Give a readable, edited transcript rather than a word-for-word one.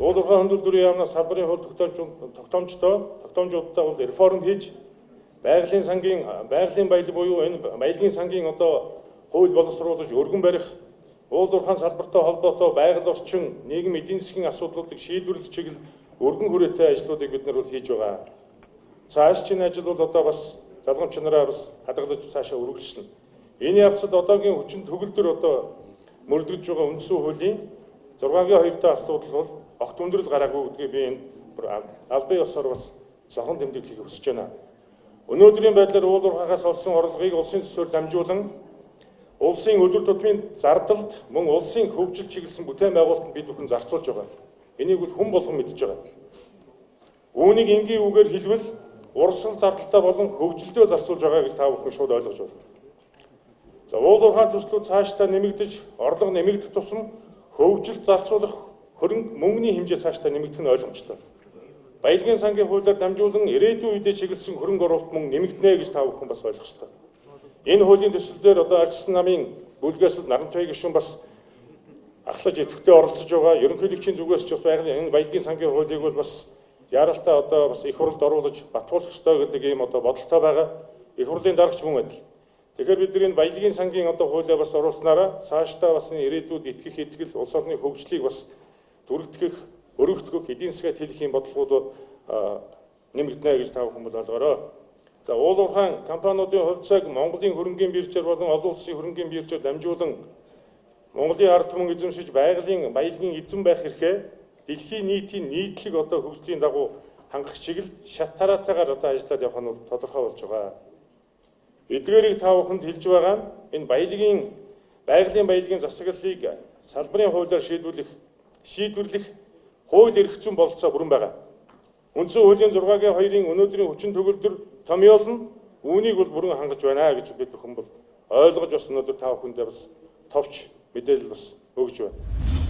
уулуурхай хөндөлтөрийн яамнаас салбарын хууль тогтоомжтой бол реформ хийж байгалийн сангийн баялаг буюу энэ баялагын сангийн хууль боловсруулж өргөн барих, уулуурхайн салбартай холбоотой байгаль орчин, нийгэм эдийн засгийн асуудлуудыг шийдвэрлэх чиглэл өргөн хүрээтэй ажлуудыг бид нар хийж байгаа. Цаашдын ажил бол бас залгамч нараа бас хадгалж цаашаа үргэлжлэнэ. Энэ явцад одоогийн хүчин төгөлдөр мөрдөгдөж байгаа үндсэн хуулийн 6-гийн 2-т асуудал бол огт өндөрлөл гараагүй гэдгийг би энэ албан ёсоор бас зохон тэмдэглэхийг хүсэж байна. Өнөөдрийн байдлаар уулуурхайгаас олсон орлогыг улсын төсвөөр дамжуулан улсын өдөр тутмын зардалд мөн улсын хөгжил чиглэсэн бүтээн байгуулалтанд бид бүхэн зарцуулж байгаа. Энийг бол хүн болгон мэдж байгаа. Үүнийг энгийн үгээр хэлбэл урсгал зардалтай болон хөгжилдөө зарцуулж байгаа гэж та бүхэн шууд ойлгож байна. За уулуурхай төслүүд цаашдаа нэмэгдэж, орлого нэмэгдэх тусам хөгжилд зарцуулах хөрөнгө мөнгөний хэмжээ цаашдаа нэмэгдэх нь ойлгомжтой. Баялагын сангийн хуулиар дамжуулан ирээдүйн үедээ чиглэсэн хөрөнгө оруулалт мөн нэмэгдэнэ гэж та бүхэн бас ойлгох ёстой. Энэ хуулийн төслөөр ардчилсан намын бүлгээс Нарантуяа гишүүн бас ахлаж идэвхтэй оролцож байгаа. Ерөнхийлөгчийн зүгээс ч бас энэ баялагын сангийн хуулийг бол бас яаралтай бас их хурлд оруулж батгуулах ёстой гэдэг ийм бодолтой байгаа. Их хурлын дарагч мөн адил. Тэгэхээр бид энэ баялагын сангийн хуулиа бас оруулснараа цаашдаа бас энэ ирээдүйд итгэх итгэл улс орны хөгжлийг бас түрэгдэх, өргөгдөх, эдийн засгаад хэлэх юм бодлогууд нэмэгдэнэ гэж та бүхэн ойлгоорой. За уулуурхай компаниудын хувьцааг Монголын хөрөнгийн биржээр болон олон улсын хөрөнгийн биржээр дамжуулан Монголын ард түмэн эзэмшиж баялагын эзэн байх эрхээ дэлхийн нийтийн нийтлэг хөгжлийн дагуу хангах чиглэл шат тараатайгаар ажиллаад явах нь тодорхой болж байгаа. Эдгээрийг та бүхэнд хэлж байгаа нь энэ байгалийн засаглалыг салбарын хуулиар шийдвэрлэх хууль эрх зүйн бололцоо бүрэн байгаа. Үндсэн хуулийн 6-гийн 2-ын өнөөдрийн хүчин төгөлдөр томьёолно үүнийг бол бүрэн хангаж байна гэж бид бүхэн ойлгож бас өнөөдөр та бүхэндээ бас товч мэдээлэл бас өгж байна.